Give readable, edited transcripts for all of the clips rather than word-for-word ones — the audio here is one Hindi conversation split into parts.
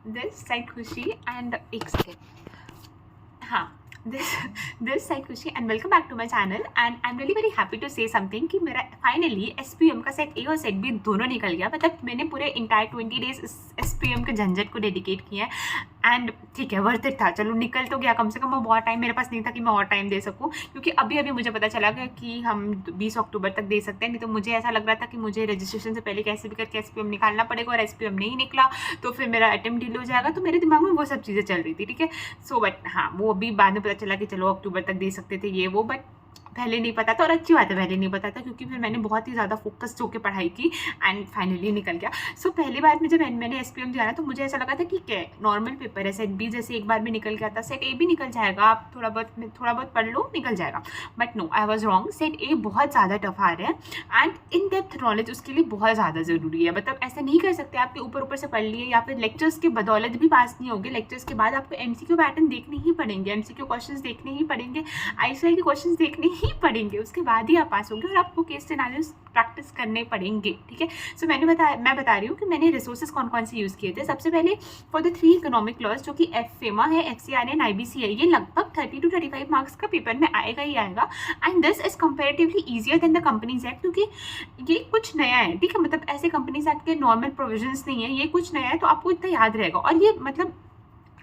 दिस साइड खुशी एंड एक सेकेंड, हाँ, this side Khushi and welcome back to my channel and I am really very happy to say something कि मेरा फाइनली SPM का सेट ए और सेट बी दोनों निकल गया। मतलब मैंने पूरे इंटायर 20 डेज SPM के झंझट को डेडिकेट किया है एंड ठीक है, वर्थ इट था। चलो निकल तो गया, कम से कम वो बहुत टाइम मेरे पास नहीं था कि मैं और टाइम दे सकूं, क्योंकि अभी अभी मुझे पता चला कि हम 20 अक्टूबर तक दे सकते हैं। नहीं तो मुझे ऐसा लग रहा था कि मुझे रजिस्ट्रेशन से पहले कैसे भी करके SPM निकालना पड़ेगा और SPM नहीं निकला तो फिर मेरा अटेम्प्ट डिले हो जाएगा। तो मेरे दिमाग में वो सब चीज़ें चल रही थी, ठीक है। सो बट हाँ, वो अभी बाद में पता चला कि चलो अक्टूबर तक दे सकते थे ये वो, बट पहले नहीं पता था और अच्छी बात है पहले नहीं पता था, क्योंकि फिर मैंने बहुत ही ज़्यादा फोकस्ड होकर पढ़ाई की एंड फाइनली निकल गया। सो पहली बार में जब मैंने SPM दिया ना तो मुझे ऐसा लगा था कि क्या नॉर्मल पेपर है, सेट बी जैसे एक बार में निकल गया था, सेट ए भी निकल जाएगा, आप थोड़ा बहुत पढ़ लो निकल जाएगा। But no, I was wrong. Set A बहुत ज़्यादा टफ आ रहा है एंड इन डेप्थ नॉलेज उसके लिए बहुत ज़्यादा ज़रूरी है। मतलब ऐसा नहीं कर सकते आपके ऊपर से पढ़ लिए या फिर लेक्चर्स की बदौलत भी पास नहीं होगे। लेक्चर्स के बाद आपको MCQ पैटर्न देखने ही पड़ेंगे, MCQ क्वेश्चन देखने ही पड़ेंगे, ICI के क्वेश्चन देखने ही पड़ेंगे, उसके बाद ही आप पास होंगे और आपको केस सिनेरियोस प्रैक्टिस करने पड़ेंगे, ठीक है। सो मैं बता रही हूँ कि मैंने रिसोर्सेज कौन से यूज़ किए थे। सबसे पहले फॉर द 3 इकोनॉमिक लॉज, जो कि FEMA है, FCRA एंड IBC है, ये लगभग 30 to 35 मार्क्स का पेपर में आएगा ही आएगा and this is comparatively easier than the companies act, क्योंकि ये कुछ नया है, ठीक है। मतलब ऐसे कंपनीज एक्ट के नॉर्मल प्रोविजंस नहीं है, ये कुछ नया है तो आपको इतना याद रहेगा। और ये मतलब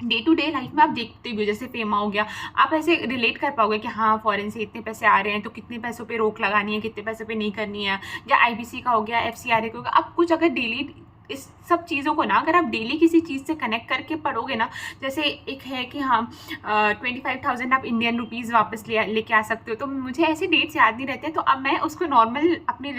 डे टू डे लाइफ में आप देखते भी हो, जैसे फेमा हो गया, आप ऐसे रिलेट कर पाओगे कि हाँ फॉरेन से इतने पैसे आ रहे हैं तो कितने पैसों पे रोक लगानी है, कितने पैसों पे नहीं करनी है। या IBC का हो गया, FCRA का हो गया, आप कुछ अगर डेली इस सब चीज़ों को ना अगर आप डेली किसी चीज़ से कनेक्ट करके पढ़ोगे ना, जैसे एक है कि हाँ 25,000 आप इंडियन रुपीज़ वापस लेके आ सकते हो, तो मुझे ऐसे डेट्स याद नहीं रहते, तो अब मैं उसको नॉर्मल अपनी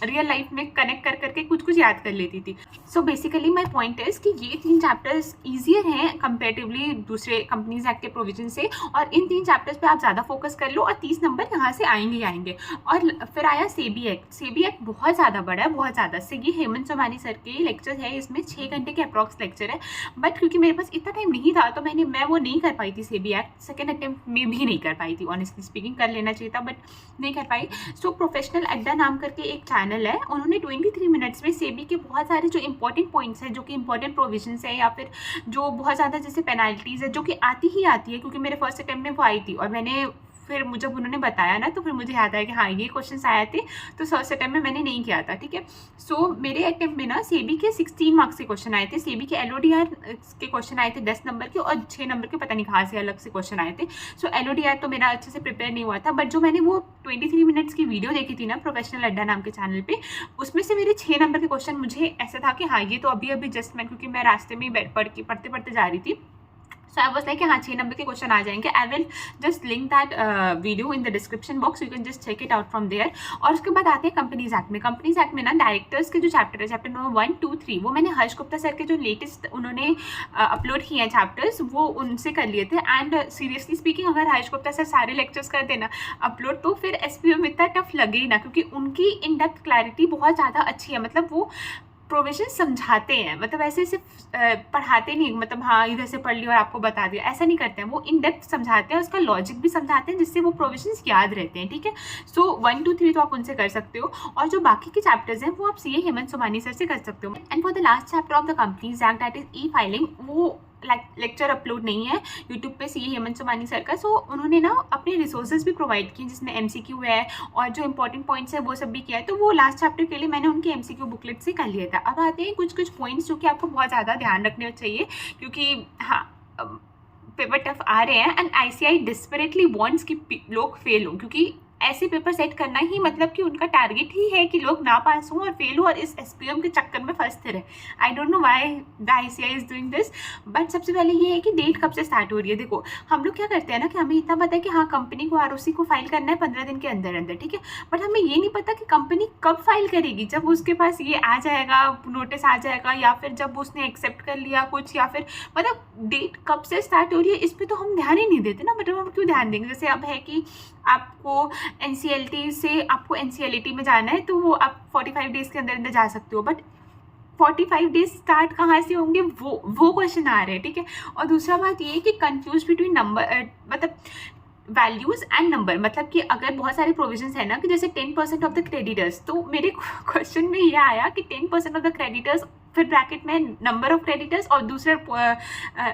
रियल लाइफ में कनेक्ट कर करके कुछ याद कर लेती थी। So basically my point is कि ये 3 चैप्टर्स ईजियर हैं कंपेरेटिवली दूसरे कंपनीज एक्ट के प्रोविजन से, और इन 3 चैप्टर्स पे आप ज़्यादा फोकस कर लो और 30 नंबर यहाँ से आएंगे ही आएंगे। और फिर आया सेबी एक्ट बहुत ज़्यादा बड़ा है, बहुत ज़्यादा से। ये हेमंत सोमानी सर के लेक्चर है, इसमें 6 घंटे के अप्रॉक्स लेक्चर है, बट क्योंकि मेरे पास इतना टाइम नहीं था तो मैं वो नहीं कर पाई थी। सेबी एक्ट सेकेंड अटेम्प्ट में भी नहीं कर पाई थी, ऑनेस्टली स्पीकिंग कर लेना चाहिए था बट नहीं कर पाई। सो प्रोफेशनल अड्डा नाम करके एक चैनल है, उन्होंने 23 मिनट्स में सेबी के बहुत सारे जो इंपॉर्टेंट पॉइंट्स हैं, जो कि इंपॉर्टेंट प्रोविजंस है या फिर जो बहुत ज़्यादा जैसे पेनाल्टीज़ है, जो कि आती है, क्योंकि मेरे फर्स्ट अटेम्प्ट में वो आई थी और मैंने फिर मुझे उन्होंने बताया ना तो फिर मुझे याद आया कि हाँ ये क्वेश्चन आए थे, तो फर्स्ट अटेम्प्ट में मैंने नहीं किया था, ठीक है। सो मेरे अटेम्प्ट में ना सेबी के 16 मार्क्स के क्वेश्चन आए थे, सेबी के LODR के क्वेश्चन आए थे 10 नंबर के और 6 नंबर के पता नहीं कहाँ से अलग से क्वेश्चन आए थे। सो LODR तो मेरा अच्छे से प्रिपेयर नहीं हुआ था, बट जो मैंने वो 23 मिनट्स की वीडियो देखी थी ना प्रोफेशनल अड्डा नाम के चैनल पे, उसमें से मेरे 6 नंबर के क्वेश्चन मुझे ऐसा था कि हाँ ये तो अभी जस्ट मैं, क्योंकि मैं रास्ते में पढ़ते जा रही थी, सो आई वॉज लाइक हाँ 6 नंबर के क्वेश्चन आ जाएंगे। I will just link that video in the description box, you can just check it out from there. और उसके बाद आते हैं कंपनीज एक्ट में। कंपनीज एक्ट में ना डायरेक्टर्स के जो चैप्टर है, चैप्टर नंबर 1, 2, 3, वो मैंने हर्ष गुप्ता सर के जो लेटेस्ट उन्होंने अपलोड किए हैं चैप्टर्स, वो उनसे कर लिए थे। एंड सीरियसली स्पीकिंग अगर हर्ष गुप्ता सर सारे लेक्चर्स कर देना अपलोड तो फिर SPM इतना टफ लगे ही ना, क्योंकि उनकी इन डेप्थ क्लैरिटी बहुत ज़्यादा अच्छी है। मतलब वो प्रोविजन समझाते हैं, मतलब ऐसे सिर्फ पढ़ाते नहीं, मतलब हाँ इधर से पढ़ लिया और आपको बता दिया, ऐसा नहीं करते हैं। वो इन डेप्थ समझाते हैं, उसका लॉजिक भी समझाते हैं, जिससे वो प्रोविजंस याद रहते हैं, ठीक है। सो 1, 2, 3 तो आप उनसे कर सकते हो, और जो बाकी के चैप्टर्स हैं वो आप CA हेमंत सोमानी सर से कर सकते हो। And for the last chapter of the companies act, that is e-filing, वो लेक्चर अपलोड नहीं है यूट्यूब पे CA हेमंत सोमानी सर का। सो उन्होंने ना अपने रिसोर्सेज भी प्रोवाइड किए, जिसमें MCQ है और जो इंपॉर्टेंट पॉइंट्स है वो सब भी किया है। तो वो लास्ट चैप्टर के लिए मैंने उनके MCQ बुकलेट से कर लिया था। अब आते हैं कुछ पॉइंट्स जो कि आपको बहुत ज़्यादा ध्यान रखने चाहिए, क्योंकि हाँ पेपर टफ आ रहे हैं एंड ICI डिस्परेटली वांट्स कि लोग फेल हों, क्योंकि ऐसे पेपर सेट करना ही मतलब कि उनका टारगेट ही है कि लोग ना पास हों और फेल हो और इस SPM के चक्कर में फंसते रहे। I don't know why the ICI is doing this, but सबसे पहले ये है कि डेट कब से स्टार्ट हो रही है। देखो हम लोग क्या करते हैं ना कि हमें इतना पता है कि हाँ कंपनी को ROC को फाइल करना है 15 दिन के अंदर, ठीक है, बट हमें ये नहीं पता कि कंपनी कब फाइल करेगी, जब उसके पास ये आ जाएगा, नोटिस आ जाएगा, या फिर जब उसने एक्सेप्ट कर लिया कुछ, या फिर मतलब डेट कब से स्टार्ट हो रही है इस पर तो हम ध्यान ही नहीं देते ना। मतलब हम क्यों ध्यान देंगे। जैसे अब है कि आपको NCLT से आपको NCLT में जाना है तो वो आप 45 डेज के अंदर जा सकते हो, बट 45 डेज स्टार्ट कहाँ से होंगे वो क्वेश्चन आ रहे हैं, ठीक है। और दूसरा बात ये है कि कंफ्यूज बिटवीन नंबर, मतलब वैल्यूज एंड नंबर, मतलब कि अगर बहुत सारे प्रोविजंस है ना कि जैसे 10% ऑफ द क्रेडिटर्स, तो मेरे क्वेश्चन में ये आया कि 10% ऑफ द क्रेडिटर्स फिर ब्रैकेट में नंबर ऑफ क्रेडिटर्स और दूसरा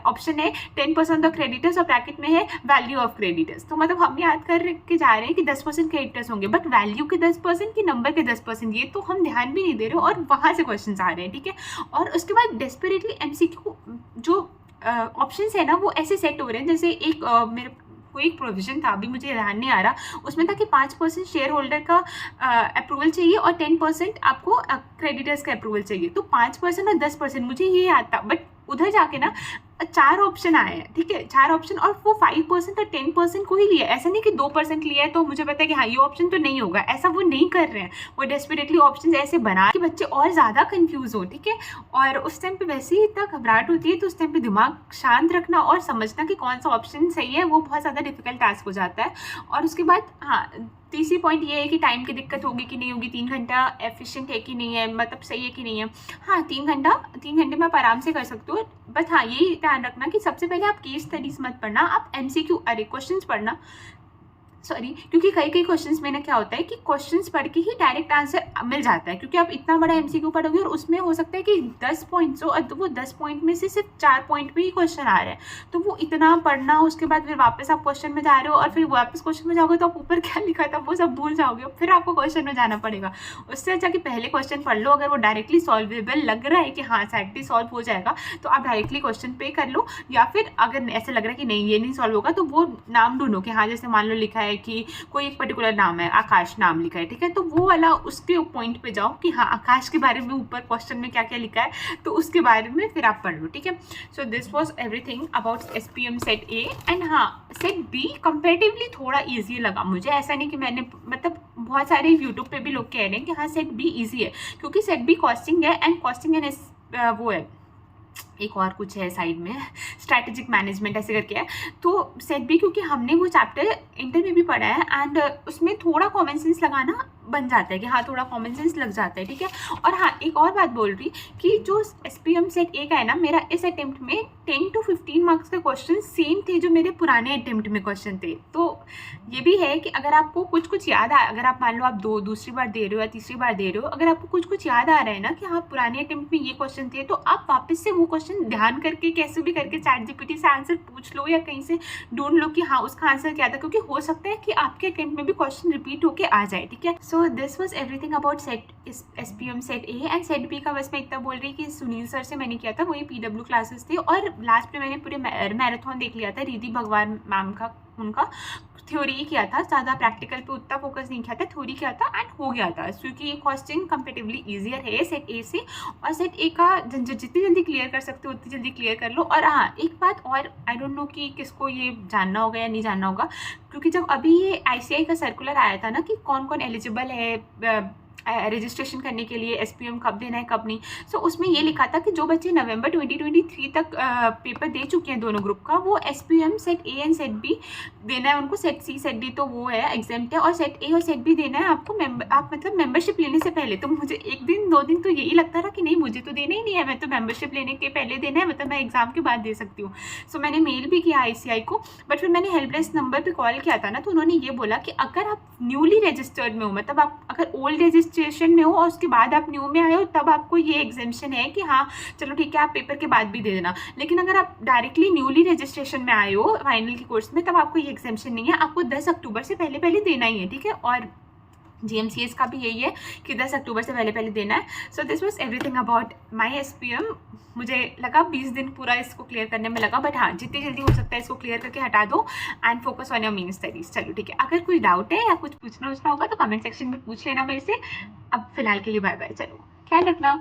ऑप्शन है 10% ऑफ क्रेडिटर्स और ब्रैकेट में है वैल्यू ऑफ क्रेडिटर्स। तो मतलब हम याद करके जा रहे हैं कि 10% क्रेडिटर्स होंगे, बट वैल्यू के 10% कि नंबर के 10%, ये तो हम ध्यान भी नहीं दे रहे और वहाँ से क्वेश्चन आ रहे हैं, ठीक है। और उसके बाद डेस्परेटली MCQ जो ऑप्शंस है ना वो ऐसे सेट हो रहे हैं जैसे एक मेरे कोई एक प्रोविजन था, अभी मुझे ध्यान नहीं आ रहा, उसमें था कि 5% शेयर होल्डर का अप्रूवल चाहिए और 10% आपको क्रेडिटर्स का अप्रूवल चाहिए। तो 5% और 10% मुझे ये याद था, बट उधर जाके ना 4 ऑप्शन आए हैं, ठीक है, 4 ऑप्शन, और वो 5% और 10% को ही लिया। ऐसा नहीं कि 2% लिया है तो मुझे पता है कि हाँ ये ऑप्शन तो नहीं होगा, ऐसा वो नहीं कर रहे हैं। वो डेस्परेटली ऑप्शन ऐसे बना कि बच्चे और ज़्यादा कंफ्यूज हो, ठीक है। और उस टाइम पे वैसे ही इतना घबराहट होती है, तो उस टाइम पे दिमाग शांत रखना और समझना कि कौन सा ऑप्शन सही है, वो बहुत ज़्यादा डिफिकल्ट टास्क हो जाता है। और उसके बाद हाँ तीसरी पॉइंट ये है कि टाइम की दिक्कत होगी कि नहीं होगी, 3 घंटा एफिशिएंट है कि नहीं है, मतलब सही है कि नहीं है। हाँ 3 घंटे में आप आराम से कर सकते हो, बट हाँ यही ध्यान रखना कि सबसे पहले आप केस स्टडीज मत पढ़ना, आप MCQ अरे क्वेश्चंस पढ़ना, सॉरी, क्योंकि कई क्वेश्चंस में ना क्या होता है कि क्वेश्चंस पढ़ के ही डायरेक्ट आंसर मिल जाता है, क्योंकि आप इतना बड़ा MCQ पढ़ोगे और उसमें हो सकता है कि 10 पॉइंट्स हो, तो वो 10 पॉइंट में से सिर्फ 4 पॉइंट में ही क्वेश्चन आ रहे हैं, तो वो इतना पढ़ना, उसके बाद फिर वापस आप क्वेश्चन में जा रहे हो और फिर वापस क्वेश्चन में जाओगे तो आप ऊपर क्या लिखा था वो सब भूल जाओगे, फिर आपको क्वेश्चन में जाना पड़ेगा। उससे अच्छा कि पहले क्वेश्चन पढ़ लो, अगर वो डायरेक्टली सॉल्वेबल लग रहा है कि हाँ एक्चुअली सॉल्व हो जाएगा तो आप डायरेक्टली क्वेश्चन पे कर लो, या फिर अगर ऐसा लग रहा है कि नहीं ये नहीं सॉल्व होगा तो वो नाम ढूंढो कि हाँ जैसे मान लो लिखा है कि कोई एक पर्टिकुलर नाम है, आकाश नाम लिखा है, ठीक है, तो वो वाला उसके पॉइंट पे जाओ कि हाँ आकाश के बारे में ऊपर क्वेश्चन में क्या क्या लिखा है, तो उसके बारे में फिर आप पढ़ लो, ठीक है। So this was everything about SPM set A and हाँ सेट B कंपेरेटिवली थोड़ा ईजी लगा मुझे, ऐसा नहीं कि मैंने मतलब बहुत सारे यूट्यूब पे भी लोग कह रहे हैं कि हाँ सेट B ईजी है, क्योंकि सेट B कॉस्टिंग है एंड कॉस्टिंग एंड वो है एक और कुछ है साइड में स्ट्रैटेजिक मैनेजमेंट ऐसे करके है। तो सेट भी क्योंकि हमने वो चैप्टर इंटर में भी पढ़ा है एंड उसमें थोड़ा कॉमन सेंस लगाना बन जाता है कि हाँ थोड़ा कॉमन सेंस लग जाता है, ठीक है। और हाँ एक और बात बोल रही कि जो SPM सेट A का है ना, मेरा इस अटेम्प्ट में 10 to 15 मार्क्स के क्वेश्चन सेम थे जो मेरे पुराने अटेम्प्ट में क्वेश्चन थे। तो ये भी है कि अगर आपको कुछ याद आ, अगर आप मान लो आप दूसरी बार दे रहे हो या तीसरी बार दे रहे हो, अगर आपको कुछ याद आ रहा है ना कि हाँ पुराने अटेम्प्ट में ये क्वेश्चन थे, तो आप वापस से वो क्वेश्चन ध्यान करके कैसे भी करके ChatGPT से आंसर पूछ लो या कहीं से ढूंढ लो कि हाँ उसका आंसर क्या था, क्योंकि हो सकता है कि आपके अटेम्प्ट में भी क्वेश्चन रिपीट होके आ जाए, ठीक है। So this was everything about SPM set A and set B का। बस मैं इतना बोल रही कि सुनील सर से मैंने किया था, वही PW क्लासेस थे, और लास्ट में मैंने पूरे मैराथन देख लिया था रिद्धि भगवान मैम का, उनका थ्योरी ही किया था, ज़्यादा प्रैक्टिकल पे उतना फोकस नहीं किया था, थ्योरी किया था एंड हो गया था, क्योंकि ये क्वेश्चन कंपेरेटिवली ईजियर है सेट A से। और सेट A का जितनी जल्दी क्लियर कर सकते हो उतनी जल्दी क्लियर कर लो। और हाँ एक बात और, आई डोंट नो कि किसको ये जानना होगा या नहीं जानना होगा, क्योंकि जब अभी ये ICAI का सर्कुलर आया था ना कि कौन कौन एलिजिबल है रजिस्ट्रेशन करने के लिए, SPM कब देना है कब नहीं, सो उसमें ये लिखा था कि जो बच्चे नवंबर 2023 तक पेपर दे चुके हैं दोनों ग्रुप का, वो SPM set A and set B देना है उनको। सेट C सेट D तो वो है एग्जाम्प्ट है, और सेट A और सेट B देना है आपको आप मतलब मेंबरशिप लेने से पहले। तो मुझे 1 दिन 2 दिन तो यही लगता था कि नहीं मुझे तो देना ही नहीं है, मैं तो मेंबरशिप लेने के पहले देना है, मतलब मैं एग्जाम के बाद दे सकती हूँ। सो मैंने मेल भी किया ICAI को, बट फिर मैंने हेल्पलाइन नंबर पर कॉल किया था ना, तो उन्होंने ये बोला कि अगर आप न्यूली रजिस्टर्ड में हो, मतलब आप अगर ओल्ड रजिस्ट्रेशन में हो और उसके बाद आप न्यू में आए हो, तब आपको ये एग्जाम्पशन है कि हाँ चलो ठीक है आप पेपर के बाद भी दे देना। लेकिन अगर आप डायरेक्टली न्यूली रजिस्ट्रेशन में आए हो फाइनल के कोर्स में, तब आपको ये एग्जाम्पशन नहीं है, आपको 10 अक्टूबर से पहले देना ही है, ठीक है। और GMCS का भी यही है कि 10 अक्टूबर से पहले देना है। So this was everything about my SPM। मुझे लगा 20 दिन पूरा इसको क्लियर करने में लगा, बट हाँ जितनी जल्दी हो सकता है इसको क्लियर करके हटा दो and focus on your main studies. चलो ठीक है, अगर कोई डाउट है या कुछ पूछना होगा तो कमेंट सेक्शन में पूछ लेना मेरे से। अब फिलहाल के लिए बाय बाय, चलो ख्याल रखना।